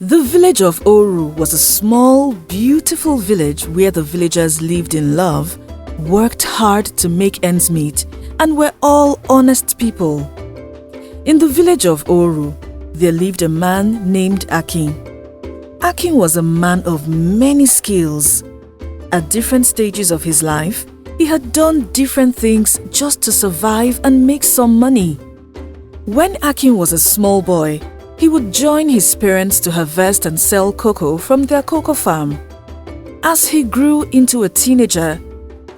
The village of Oru was a small, beautiful village where the villagers lived in love, worked hard to make ends meet, and were all honest people. In the village of Oru, there lived a man named Akin. Akin was a man of many skills. At different stages of his life, he had done different things just to survive and make some money. When Akin was a small boy, he would join his parents to harvest and sell cocoa from their cocoa farm. As he grew into a teenager,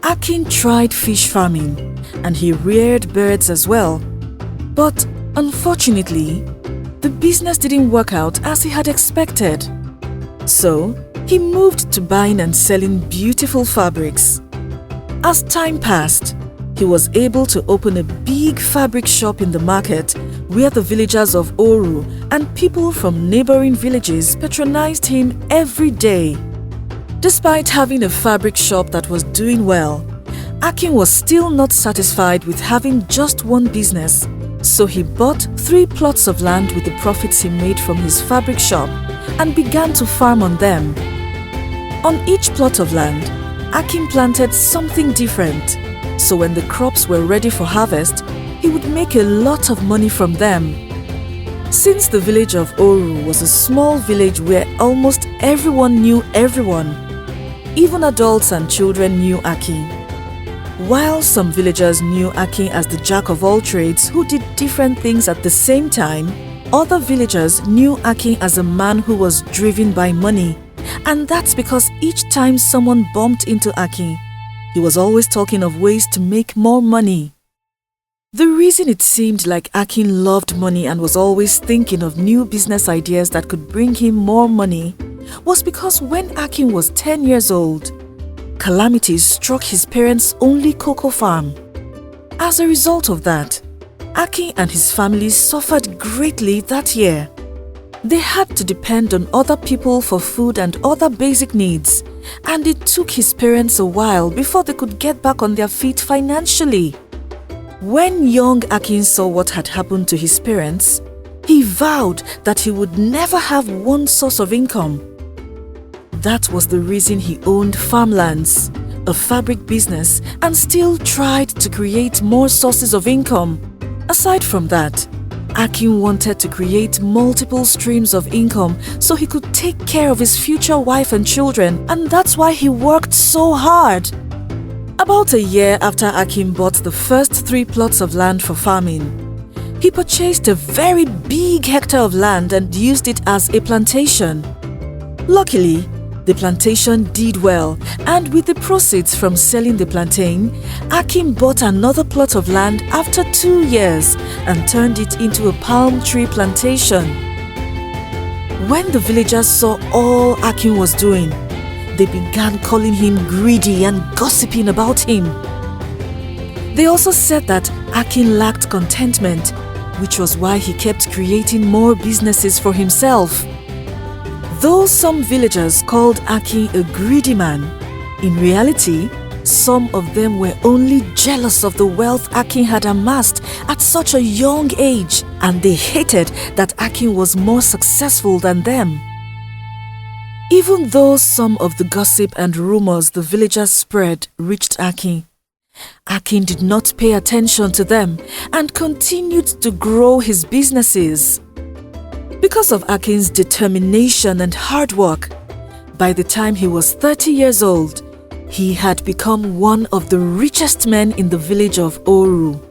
Akin tried fish farming and he reared birds as well. But unfortunately, the business didn't work out as he had expected. So, he moved to buying and selling beautiful fabrics. As time passed, he was able to open a big fabric shop in the market where the villagers of Oru and people from neighboring villages patronized him every day. Despite having a fabric shop that was doing well, Akin was still not satisfied with having just one business, so he bought 3 plots of land with the profits he made from his fabric shop and began to farm on them. On each plot of land, Akin planted something different, so when the crops were ready for harvest, he would make a lot of money from them. Since the village of Oru was a small village where almost everyone knew everyone, even adults and children knew Akin. While some villagers knew Akin as the jack of all trades who did different things at the same time, other villagers knew Akin as a man who was driven by money. And that's because each time someone bumped into Akin, he was always talking of ways to make more money. The reason it seemed like Akin loved money and was always thinking of new business ideas that could bring him more money was because when Akin was 10 years old, calamities struck his parents' only cocoa farm. As a result of that, Akin and his family suffered greatly that year. They had to depend on other people for food and other basic needs, and it took his parents a while before they could get back on their feet financially. When young Akin saw what had happened to his parents, he vowed that he would never have one source of income. That was the reason he owned farmlands, a fabric business, and still tried to create more sources of income. Aside from that, Akin wanted to create multiple streams of income so he could take care of his future wife and children, and that's why he worked so hard. About a year after Akin bought the first 3 plots of land for farming, he purchased a very big hectare of land and used it as a plantation. Luckily, the plantation did well, and with the proceeds from selling the plantain, Akin bought another plot of land after 2 years and turned it into a palm tree plantation. When the villagers saw all Akin was doing, they began calling him greedy and gossiping about him. They also said that Akin lacked contentment, which was why he kept creating more businesses for himself. Though some villagers called Akin a greedy man, in reality, some of them were only jealous of the wealth Akin had amassed at such a young age, and they hated that Akin was more successful than them. Even though some of the gossip and rumors the villagers spread reached Akin, Akin did not pay attention to them and continued to grow his businesses. Because of Akin's determination and hard work, by the time he was 30 years old, he had become one of the richest men in the village of Oru.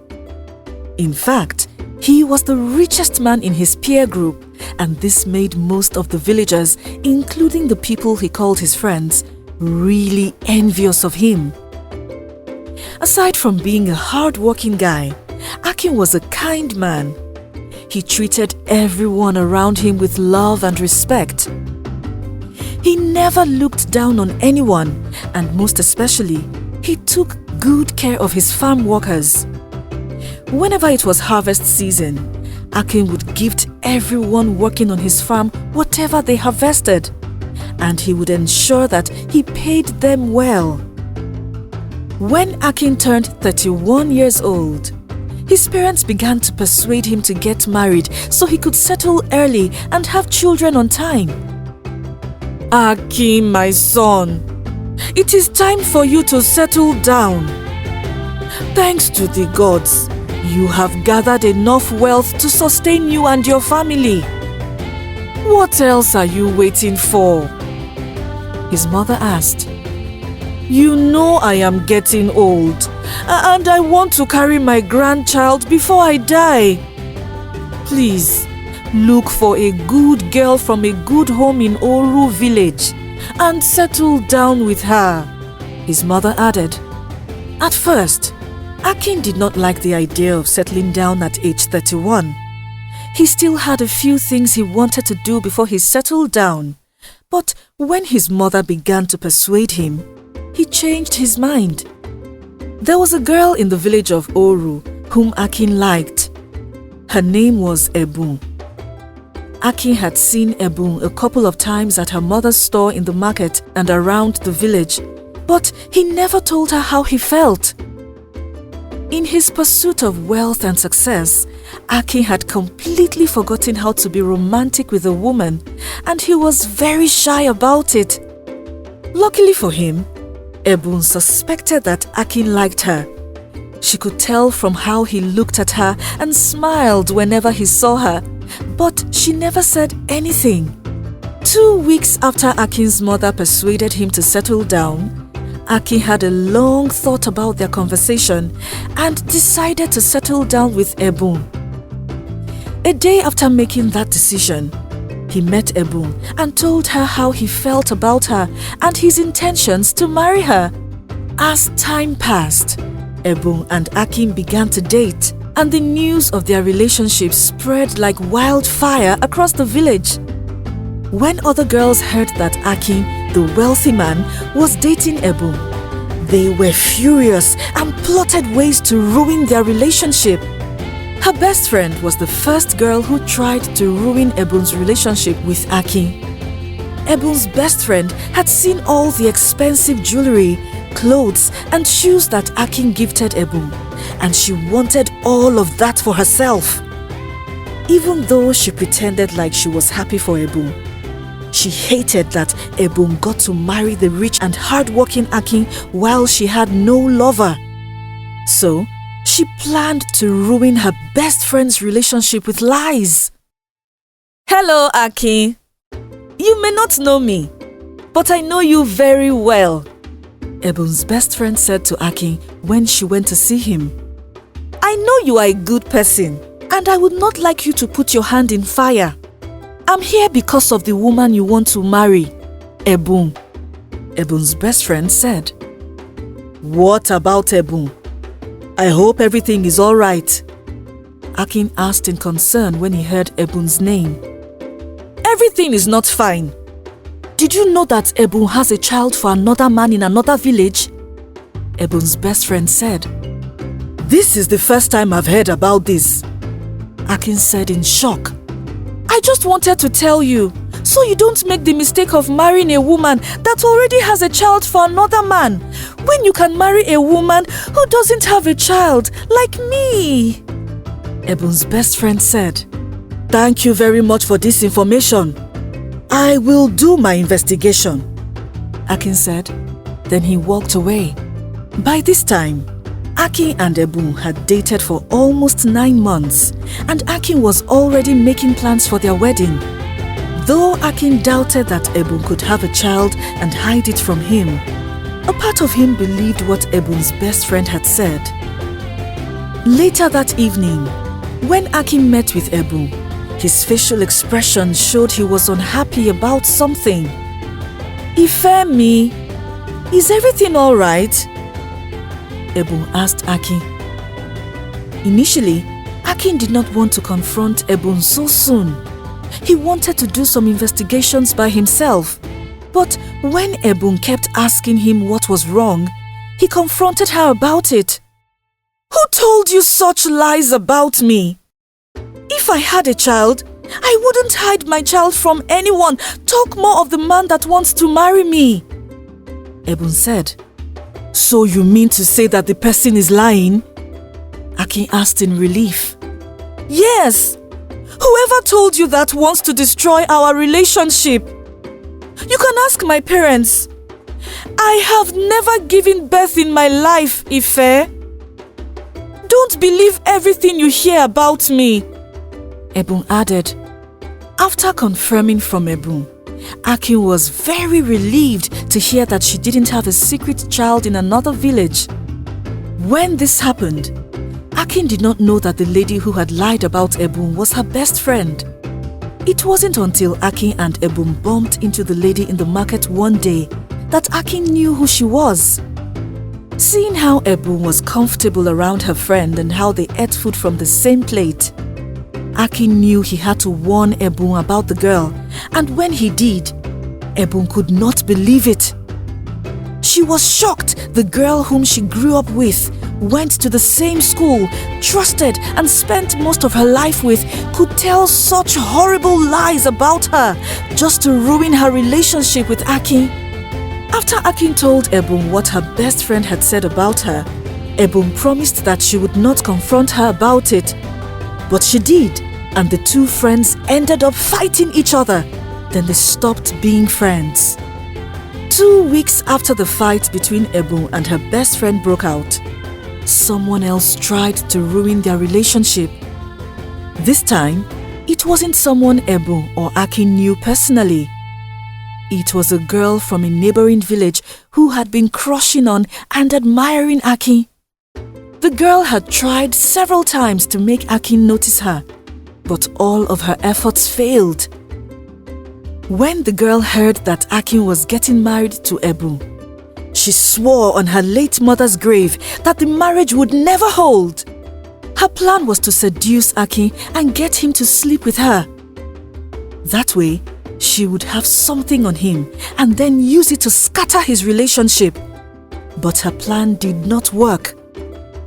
In fact, he was the richest man in his peer group, and this made most of the villagers, including the people he called his friends, really envious of him. Aside from being a hard-working guy, Akin was a kind man. He treated everyone around him with love and respect. He never looked down on anyone, and most especially, he took good care of his farm workers. Whenever it was harvest season, Akin would gift everyone working on his farm whatever they harvested, and he would ensure that he paid them well. When Akin turned 31 years old, His parents began to persuade him to get married so he could settle early and have children on time. Akin, my son, it is time for you to settle down. Thanks to the gods, you have gathered enough wealth to sustain you and your family. What else are you waiting for? His mother asked. You know I am getting old, and I want to carry my grandchild before I die. Please, look for a good girl from a good home in Oru village and settle down with her, his mother added. At first, Akin did not like the idea of settling down at age 31. He still had a few things he wanted to do before he settled down. But when his mother began to persuade him, he changed his mind. There was a girl in the village of Oru whom Akin liked. Her name was Ebun. Akin had seen Ebun a couple of times at her mother's store in the market and around the village, but he never told her how he felt. In his pursuit of wealth and success, Akin had completely forgotten how to be romantic with a woman, and he was very shy about it. Luckily for him, Ebun suspected that Akin liked her. She could tell from how he looked at her and smiled whenever he saw her, but she never said anything. 2 weeks after Akin's mother persuaded him to settle down, Akin had a long thought about their conversation and decided to settle down with Ebun. A day after making that decision, he met Ebun and told her how he felt about her and his intentions to marry her. As time passed, Ebun and Akin began to date, and the news of their relationship spread like wildfire across the village. When other girls heard that Akin, the wealthy man, was dating Ebun, they were furious and plotted ways to ruin their relationship. Her best friend was the first girl who tried to ruin Ebun's relationship with Akin. Ebun's best friend had seen all the expensive jewelry, clothes, and shoes that Akin gifted Ebun, and she wanted all of that for herself. Even though she pretended like she was happy for Ebun, she hated that Ebun got to marry the rich and hard-working Akin while she had no lover. So, she planned to ruin her best friend's relationship with lies. Hello, Akin. You may not know me, but I know you very well, Ebun's best friend said to Akin when she went to see him. I know you are a good person, and I would not like you to put your hand in fire. I'm here because of the woman you want to marry, Ebun, Ebun's best friend said. What about Ebun? I hope everything is all right, Akin asked in concern when he heard Ebun's name. Everything is not fine. Did you know that Ebun has a child for another man in another village? Ebun's best friend said. This is the first time I've heard about this, Akin said in shock. I just wanted to tell you, so you don't make the mistake of marrying a woman that already has a child for another man, when you can marry a woman who doesn't have a child, like me, Ebun's best friend said. Thank you very much for this information. I will do my investigation, Akin said. Then he walked away. By this time, Akin and Ebun had dated for almost 9 months, and Akin was already making plans for their wedding. Though Akin doubted that Ebun could have a child and hide it from him, a part of him believed what Ebun's best friend had said. Later that evening, when Akin met with Ebun, his facial expression showed he was unhappy about something. Ifemi, is everything all right? Ebun asked Akin. Initially, Akin did not want to confront Ebun so soon. He wanted to do some investigations by himself. But when Ebun kept asking him what was wrong, he confronted her about it. Who told you such lies about me? If I had a child, I wouldn't hide my child from anyone, talk more of the man that wants to marry me, Ebun said. So you mean to say that the person is lying? Akin asked in relief. Yes! Whoever told you that wants to destroy our relationship? You can ask my parents. I have never given birth in my life, Ife. Don't believe everything you hear about me, Ebun added. After confirming from Ebun, Akin was very relieved to hear that she didn't have a secret child in another village. When this happened, Akin did not know that the lady who had lied about Ebun was her best friend. It wasn't until Akin and Ebun bumped into the lady in the market one day that Akin knew who she was. Seeing how Ebun was comfortable around her friend and how they ate food from the same plate, Akin knew he had to warn Ebun about the girl, and when he did, Ebun could not believe it. She was shocked the girl whom she grew up with, went to the same school, trusted and spent most of her life with, could tell such horrible lies about her just to ruin her relationship with Akin. After Akin told Ebun what her best friend had said about her, Ebun promised that she would not confront her about it. But she did, and the two friends ended up fighting each other. Then they stopped being friends. 2 weeks after the fight between Ebun and her best friend broke out, someone else tried to ruin their relationship. This time, it wasn't someone Ebun or Akin knew personally. It was a girl from a neighboring village who had been crushing on and admiring Akin. The girl had tried several times to make Akin notice her, but all of her efforts failed. When the girl heard that Akin was getting married to Ebun, she swore on her late mother's grave that the marriage would never hold. Her plan was to seduce Akin and get him to sleep with her. That way, she would have something on him and then use it to scatter his relationship. But her plan did not work.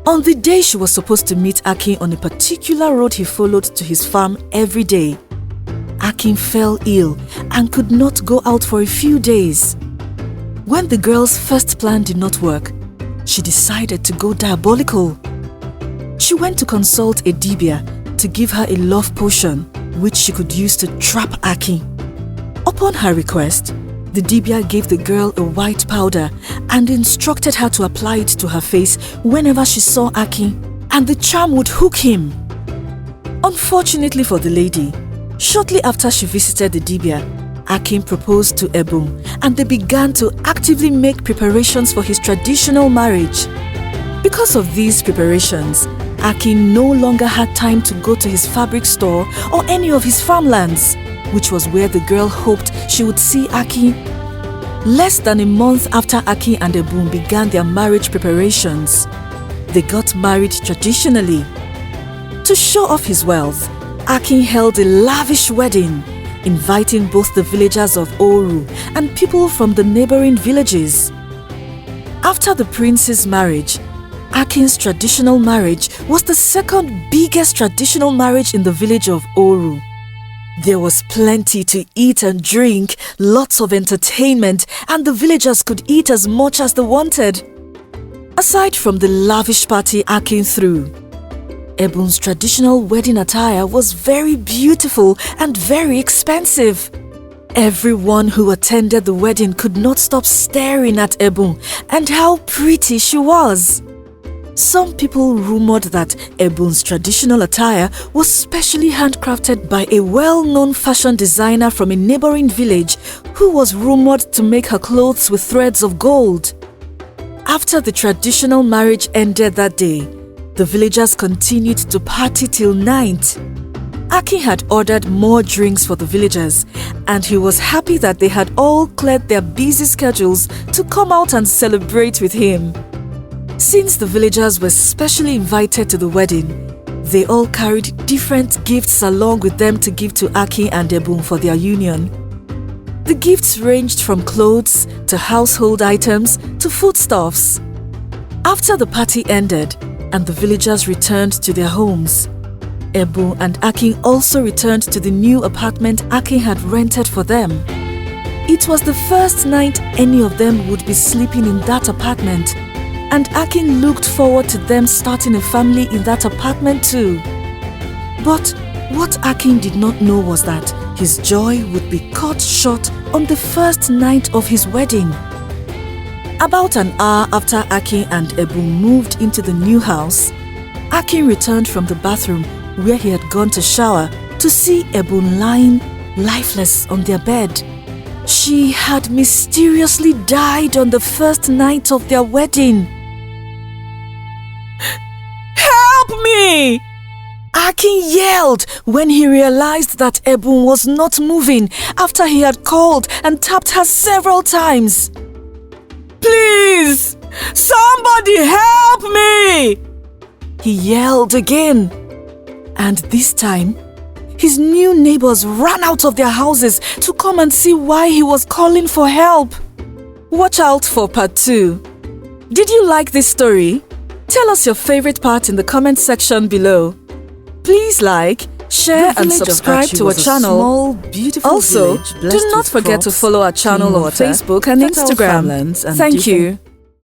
On the day she was supposed to meet Akin on a particular road he followed to his farm every day, Akin fell ill and could not go out for a few days. When the girl's first plan did not work, she decided to go diabolical. She went to consult a dibia to give her a love potion which she could use to trap Akin. Upon her request, the dibia gave the girl a white powder and instructed her to apply it to her face whenever she saw Akin, and the charm would hook him. Unfortunately for the lady, shortly after she visited the dibia, Akin proposed to Ebun, and they began to actively make preparations for his traditional marriage. Because of these preparations, Akin no longer had time to go to his fabric store or any of his farmlands, which was where the girl hoped she would see Akin. Less than a month after Akin and Ebun began their marriage preparations, they got married traditionally. To show off his wealth, Akin held a lavish wedding, inviting both the villagers of Oru and people from the neighboring villages. After the prince's marriage, Akin's traditional marriage was the second biggest traditional marriage in the village of Oru. There was plenty to eat and drink, lots of entertainment, and the villagers could eat as much as they wanted. Aside from the lavish party Akin threw, Ebun's traditional wedding attire was very beautiful and very expensive. Everyone who attended the wedding could not stop staring at Ebun and how pretty she was. Some people rumored that Ebun's traditional attire was specially handcrafted by a well-known fashion designer from a neighboring village who was rumored to make her clothes with threads of gold. After the traditional marriage ended that day, the villagers continued to party till night. Akin had ordered more drinks for the villagers, and he was happy that they had all cleared their busy schedules to come out and celebrate with him. Since the villagers were specially invited to the wedding, they all carried different gifts along with them to give to Akin and Ebun for their union. The gifts ranged from clothes to household items to foodstuffs. After the party ended and the villagers returned to their homes, Ebun and Akin also returned to the new apartment Akin had rented for them. It was the first night any of them would be sleeping in that apartment, and Akin looked forward to them starting a family in that apartment too. But what Akin did not know was that his joy would be cut short on the first night of his wedding. About an hour after Akin and Ebun moved into the new house, Akin returned from the bathroom where he had gone to shower to see Ebun lying lifeless on their bed. She had mysteriously died on the first night of their wedding. "Help me!" Akin yelled when he realized that Ebun was not moving after he had called and tapped her several times. "Please, somebody help me!" he yelled again. And this time, his new neighbors ran out of their houses to come and see why he was calling for help. Watch out for part 2. Did you like this story? Tell us your favorite part in the comment section below. Please like, share and subscribe to our channel. Also, do not forget to follow our channel on Facebook and Instagram. Thank you.